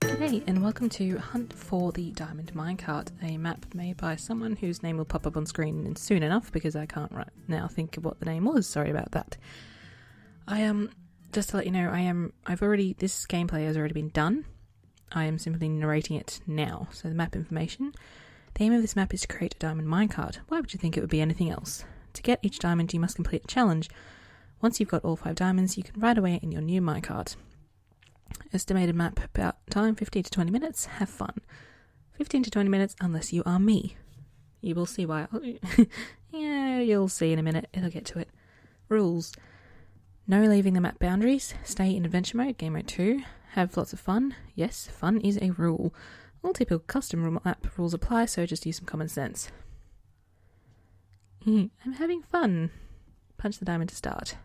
Hey, and welcome to Hunt for the Diamond Minecart, a map made by someone whose name will pop up on screen soon enough because I can't right now think of what the name was. Sorry about that. Just to let you know, this gameplay has already been done. I am simply narrating it now. So the map information. The aim of this map is to create a diamond minecart. Why would you think it would be anything else? To get each diamond, you must complete a challenge. Once you've got all 5 diamonds, you can ride away in your new minecart. Estimated map about time 15 to 20 minutes. Have fun. 15 to 20 minutes unless you are me. You will see why. Yeah, you'll see in a minute. It'll get to it. Rules. No leaving the map boundaries. Stay in adventure mode, game mode 2. Have lots of fun. Yes, fun is a rule. All typical custom map rules apply, so just use some common sense. I'm having fun. Punch the diamond to start.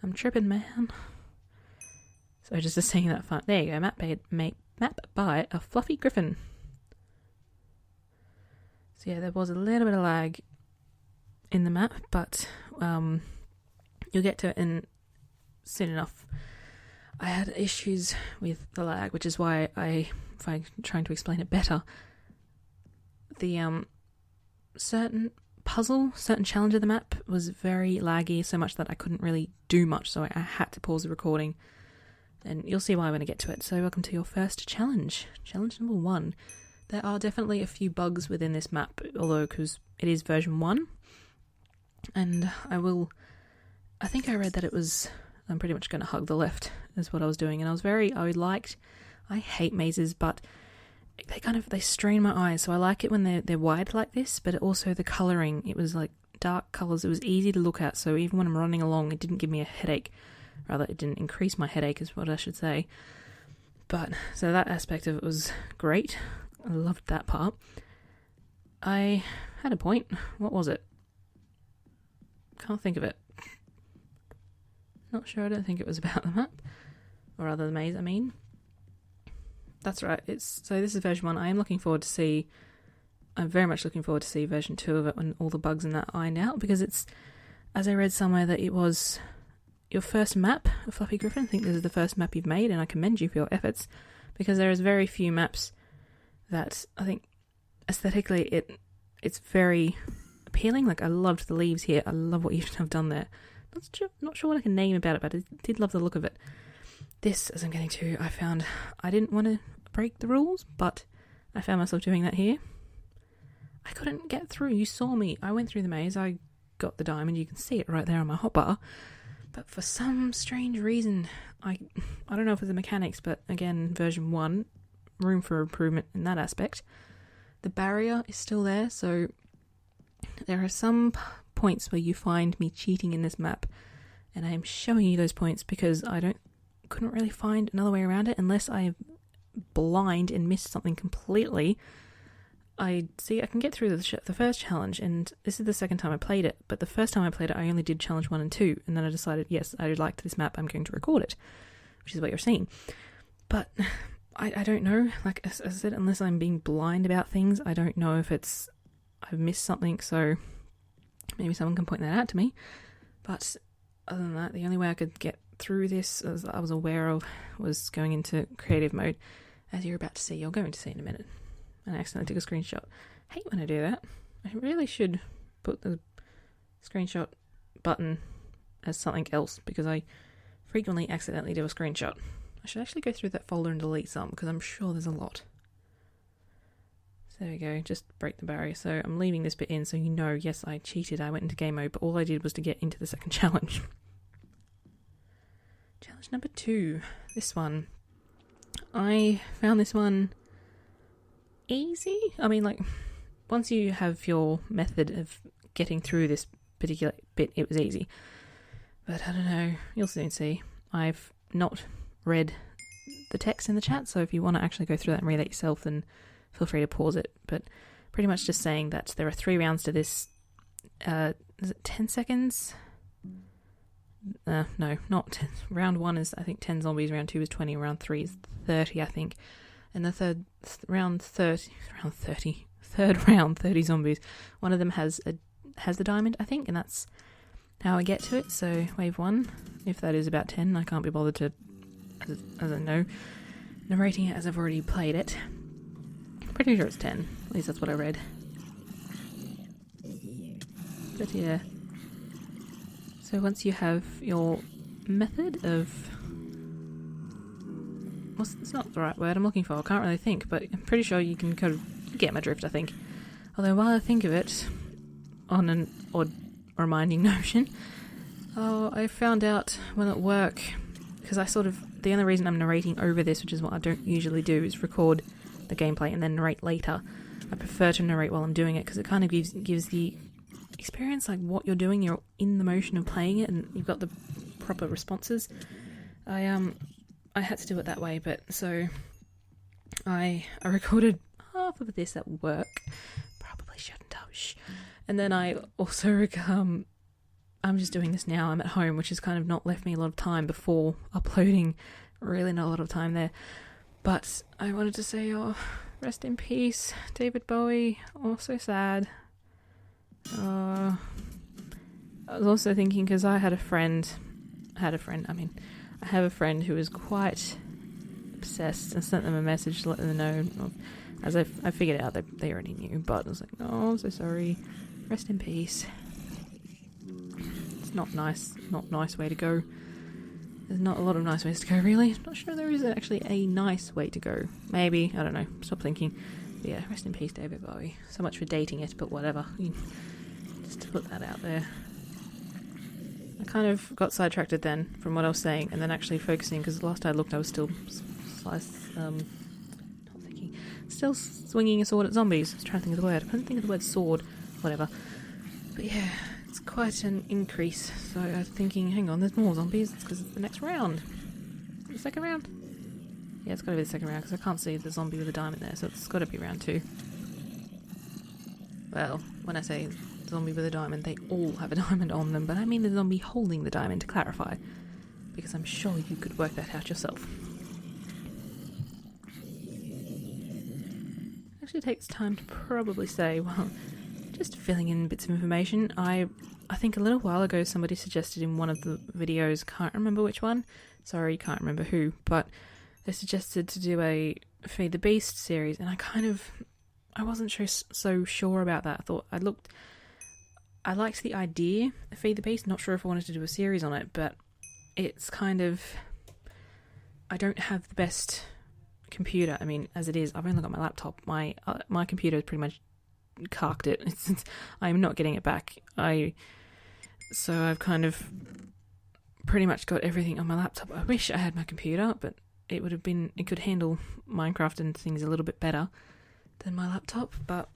I'm tripping, man. So just to see that fun. There you go. Map by a fluffy griffin. So yeah, there was a little bit of lag in the map, but you'll get to it in soon enough. I had issues with the lag, which is why if I'm trying to explain it better, the certain challenge of the map was very laggy, so much that I couldn't really do much, so I had to pause the recording. And you'll see why when I get to it. So welcome to your first challenge. Challenge number 1. There are definitely a few bugs within this map, although because it is version 1. And I think I read that I'm pretty much going to hug the left is what I was doing. And I hate mazes, but they strain my eyes. So I like it when they're wide like this, but also the colouring, it was like dark colours. It was easy to look at. So even when I'm running along, it didn't give me a headache. Rather, it didn't increase my headache is what I should say. But, so that aspect of it was great. I loved that part. I had a point. What was it? Can't think of it. Not sure, I don't think it was about the map. Or rather the maze, I mean. That's right, so this is version 1. I'm very much looking forward to see version 2 of it when all the bugs in that are ironed out, because it's, as I read somewhere, that it was your first map, a Fluffy Griffin. I think this is the first map you've made, and I commend you for your efforts, because there is very few maps that I think aesthetically it's very appealing. Like, I loved the leaves here. I love what you have done there. Not sure what I can name about it, but I did love the look of it. This, as I'm getting to, I found I didn't want to break the rules, but I found myself doing that here. I couldn't get through. You saw me. I went through the maze. I got the diamond. You can see it right there on my hotbar. But for some strange reason, I don't know if it's the mechanics, but again, version 1, room for improvement in that aspect. The barrier is still there, so there are some points where you find me cheating in this map, and I am showing you those points because I couldn't really find another way around it unless I am blind and missed something completely. I can get through the first challenge, and this is the second time I played it, but the first time I played it I only did challenge 1 and 2, and then I decided, yes, I liked this map, I'm going to record it, which is what you're seeing. But I don't know, like as I said, unless I'm being blind about things, I don't know if I've missed something, so maybe someone can point that out to me. But other than that, the only way I could get through this, as I was aware of, was going into creative mode, as you're about to see, you're going to see in a minute. And I accidentally took a screenshot. I hate when I do that. I really should put the screenshot button as something else, because I frequently accidentally do a screenshot. I should actually go through that folder and delete some, because I'm sure there's a lot. So there we go, just break the barrier. So I'm leaving this bit in so you know, yes, I cheated. I went into game mode, but all I did was to get into the second challenge. Challenge number 2. This one. I found this one easy. I mean, like, once you have your method of getting through this particular bit, it was easy. But I don't know, you'll soon see. I've not read the text in the chat, so if you want to actually go through that and read it yourself, then feel free to pause it. But pretty much just saying that there are 3 rounds to this. Is it 10 seconds? No, not 10. Round 1 is, I think, 10 zombies, round 2 is 20, round 3 is 30, I think. And the third round, 30 zombies. One of them has the diamond, I think, and that's how I get to it. So wave 1, if that is about 10, I can't be bothered to, as I know narrating it as I've already played it. Pretty sure it's 10. At least that's what I read. But yeah. So once you have your method of... Well, it's not the right word I'm looking for. I can't really think, but I'm pretty sure you can kind of get my drift, I think. Although while I think of it, on an odd reminding notion, I found out when at work, because the only reason I'm narrating over this, which is what I don't usually do, is record the gameplay and then narrate later. I prefer to narrate while I'm doing it because it kind of gives the experience, like what you're doing, you're in the motion of playing it and you've got the proper responses. I had to do it that way, but so I recorded half of this at work. Probably shouldn't have. And then I also I'm just doing this now. I'm at home, which has kind of not left me a lot of time before uploading. Really not a lot of time there. But I wanted to say, rest in peace, David Bowie. Oh, so sad. I was also thinking, because I have a friend who is quite obsessed, and sent them a message to let them know, as I figured out that they already knew, but I was like, oh, I'm so sorry, rest in peace. It's not nice way to go. There's not a lot of nice ways to go, really. I'm not sure there is actually a nice way to go. Maybe, I don't know, stop thinking. But yeah, rest in peace, David Bowie. So much for dating it, but whatever. Just to put that out there. I kind of got sidetracked then from what I was saying, and then actually focusing, because last I looked I was still still swinging a sword at zombies. I was trying to think of the word. I couldn't think of the word sword. Whatever. But yeah, it's quite an increase. So I was thinking, hang on, there's more zombies. It's because it's the next round. The second round? Yeah, it's got to be the second round, because I can't see the zombie with a diamond there, so it's got to be round 2. Well, when I say zombie with a diamond, they all have a diamond on them, but I mean the zombie holding the diamond, to clarify, because I'm sure you could work that out yourself. Actually takes time to probably say, well, just filling in bits of information. I think a little while ago somebody suggested in one of the videos, can't remember which one, sorry, can't remember who, but they suggested to do a Feed the Beast series, and I wasn't so sure about that. I liked the idea of Feed the Beast, not sure if I wanted to do a series on it, but it's kind of, I don't have the best computer. I mean, as it is, I've only got my laptop. My computer has pretty much carked it. I'm not getting it back. So I've kind of pretty much got everything on my laptop. I wish I had my computer, but it could handle Minecraft and things a little bit better than my laptop. But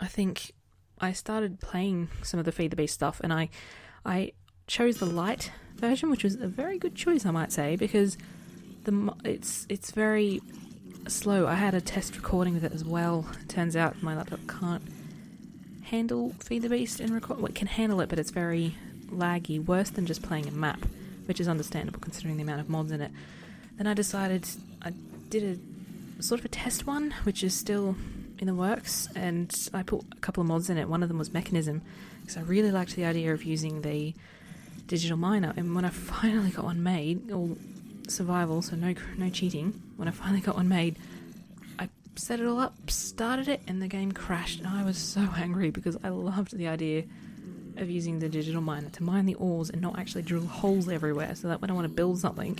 I think I started playing some of the Feed the Beast stuff, and I chose the light version, which was a very good choice, I might say, because it's very slow. I had a test recording with it as well. It turns out my laptop can't handle Feed the Beast and record. Well, it can handle it, but it's very laggy, worse than just playing a map, which is understandable considering the amount of mods in it. Then I decided I did a sort of a test one, which is still in the works, and I put a couple of mods in it. One of them was Mechanism, because I really liked the idea of using the digital miner, and when I finally got one made, all survival, so no cheating, when I finally got one made, I set it all up, started it, and the game crashed, and I was so angry because I loved the idea of using the digital miner to mine the ores and not actually drill holes everywhere, so that when I want to build something,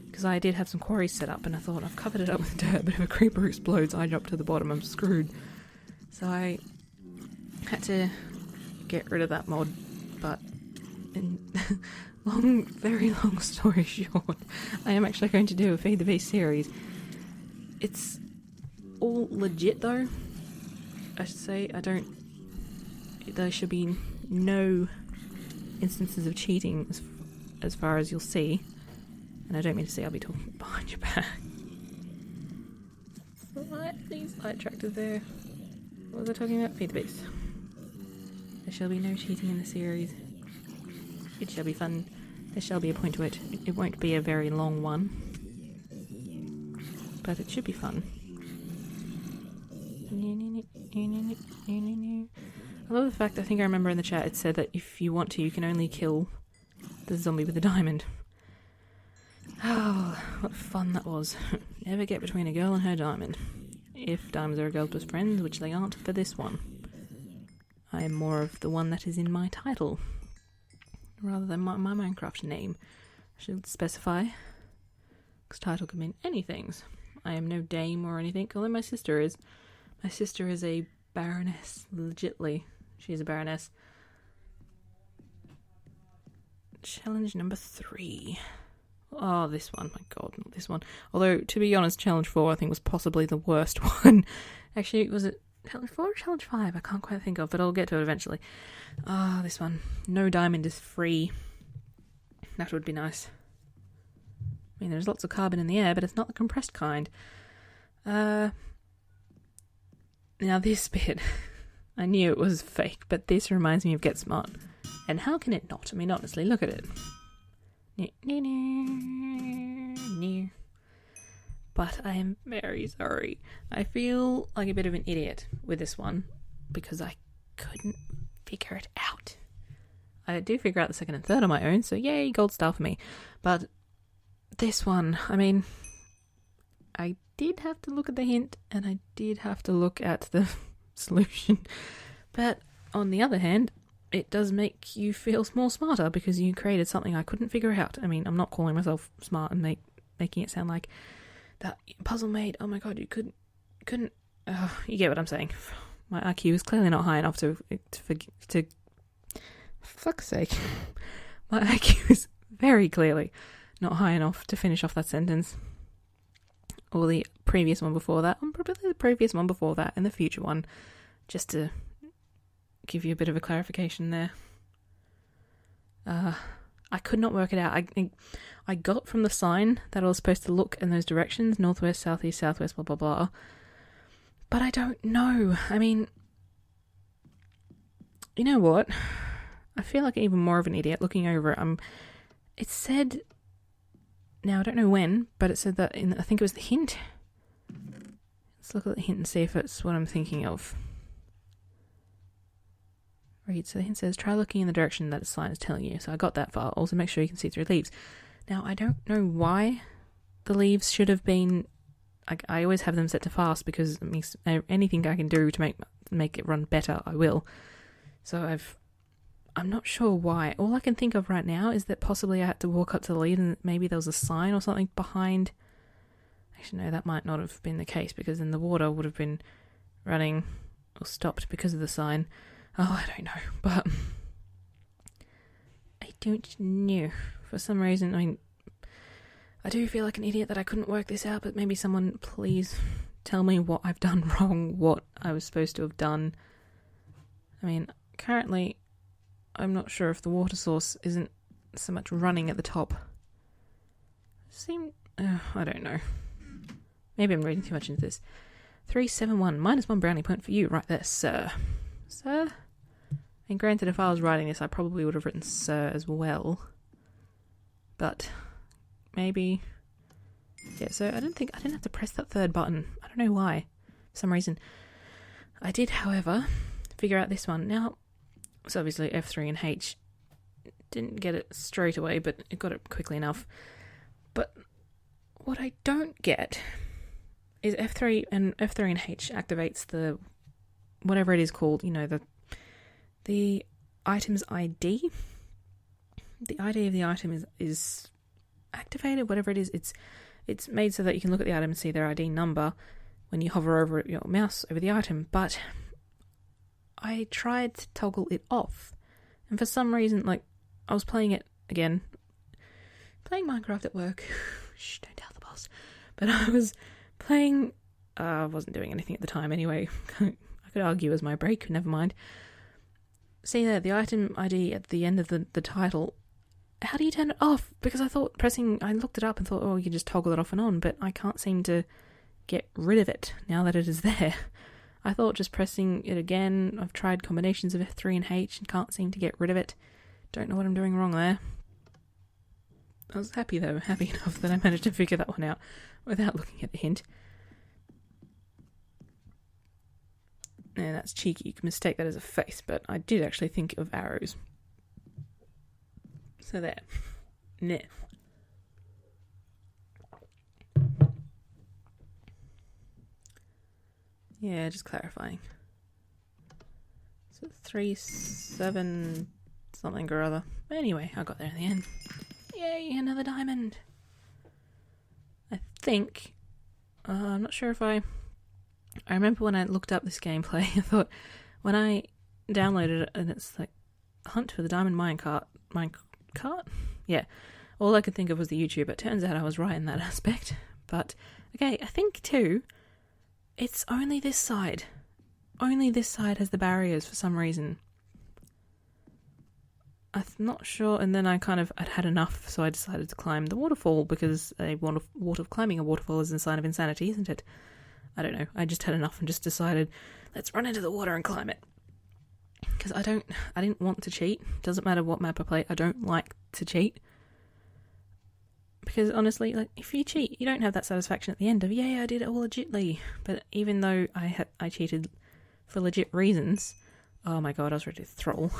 because I did have some quarries set up, and I thought, I've covered it up with dirt, but if a creeper explodes, I drop to the bottom, I'm screwed. So I had to get rid of that mod, but very long story short, I am actually going to do a Feed the Beast series. It's all legit though, I should say. There should be no instances of cheating as far as you'll see. And I don't mean to say I'll be talking behind your back. Slightly sidetracked there. What was I talking about? Feed the Beast. There shall be no cheating in the series. It shall be fun. There shall be a point to it. It won't be a very long one. But it should be fun. I love the fact, I think I remember in the chat it said that if you want to, you can only kill the zombie with a diamond. Oh, what fun that was. Never get between a girl and her diamond. If diamonds are a girl's best friend, which they aren't for this one. I am more of the one that is in my title, rather than my Minecraft name. I should specify, because title can mean anything. I am no dame or anything, although my sister is. My sister is a baroness, legitly. She's a baroness. Challenge number 3. Oh, this one. My god, not this one. Although, to be honest, challenge 4 I think was possibly the worst one. Actually, was it challenge 4 or challenge 5? I can't quite think of, but I'll get to it eventually. Ah, this one. No diamond is free. That would be nice. I mean, there's lots of carbon in the air, but it's not the compressed kind. Now this bit, I knew it was fake, but this reminds me of Get Smart. And how can it not? I mean, honestly, look at it. But I am very sorry. I feel like a bit of an idiot with this one because I couldn't figure it out. I do figure out the second and third on my own, so yay, gold star for me. But this one, I mean, I did have to look at the hint and I did have to look at the solution. But on the other hand, it does make you feel more smarter because you created something I couldn't figure out. I mean, I'm not calling myself smart and making it sound like that puzzle made. Oh my god, you couldn't. You get what I'm saying. My IQ is clearly not high enough to fuck's sake. My IQ is very clearly not high enough to finish off that sentence. Or the previous one before that, and probably the previous one before that, and the future one, just to give you a bit of a clarification there. I could not work it out. I got from the sign that I was supposed to look in those directions, northwest, southeast, southwest, blah, blah, blah. But I don't know. I mean, you know what? I feel like even more of an idiot looking over it. It said, now I don't know when, but it said that I think it was the hint. Let's look at the hint and see if it's what I'm thinking of. Read. So the hint says, try looking in the direction that the sign is telling you. So I got that far. Also make sure you can see through leaves. Now, I don't know why the leaves should have been... I always have them set to fast because it means anything I can do to make it run better, I will. So I'm not sure why. All I can think of right now is that possibly I had to walk up to the lead and maybe there was a sign or something behind. Actually, no, that might not have been the case because then the water would have been running or stopped because of the sign. Oh, I don't know, but I don't know. For some reason, I mean, I do feel like an idiot that I couldn't work this out, but maybe someone please tell me what I've done wrong, what I was supposed to have done. I mean, currently, I'm not sure if the water source isn't so much running at the top. I don't know. Maybe I'm reading too much into this. 371, -1 brownie point for you right there, sir. Sir? And granted, if I was writing this, I probably would have written sir as well. But maybe... Yeah, so I didn't have to press that third button. I don't know why. For some reason. I did, however, figure out this one. Now, it's obviously F3 and H. Didn't get it straight away, but it got it quickly enough. But what I don't get is F3 and H activates the... whatever it is called, you know, the item's ID. The ID of the item is activated, whatever it is. It's made so that you can look at the item and see their ID number when you hover over your mouse over the item. But I tried to toggle it off, and for some reason, like, I was playing it again, playing Minecraft at work. Shh, don't tell the boss. But I was playing. I wasn't doing anything at the time anyway. I could argue as my break, never mind. See there, the item ID at the end of the title. How do you turn it off? Because I looked it up and thought, oh, you can just toggle it off and on, but I can't seem to get rid of it now that it is there. I thought just pressing it again. I've tried combinations of F3 and H and can't seem to get rid of it. Don't know what I'm doing wrong there. I was happy enough that I managed to figure that one out without looking at the hint. And that's cheeky. You can mistake that as a face, but I did actually think of arrows. So there. Nah. Yeah, just clarifying. So 3-7 something or other. Anyway, I got there in the end. Yay, another diamond. I think, I'm not sure if I remember when I looked up this gameplay, I thought, when I downloaded it and it's like, hunt for the diamond minecart? Yeah, all I could think of was the YouTube. It turns out I was right in that aspect. But, okay, I think too, it's only this side. Only this side has the barriers for some reason. I'm not sure, and then I'd had enough, so I decided to climb the waterfall, because climbing a waterfall is a sign of insanity, isn't it? I don't know, I just had enough and just decided, let's run into the water and climb it. Because I didn't want to cheat. Doesn't matter what map I play, I don't like to cheat. Because honestly, like, if you cheat, you don't have that satisfaction at the end of, yay, I did it all legitly. But even though I cheated for legit reasons, oh my god, I was ready to throttle.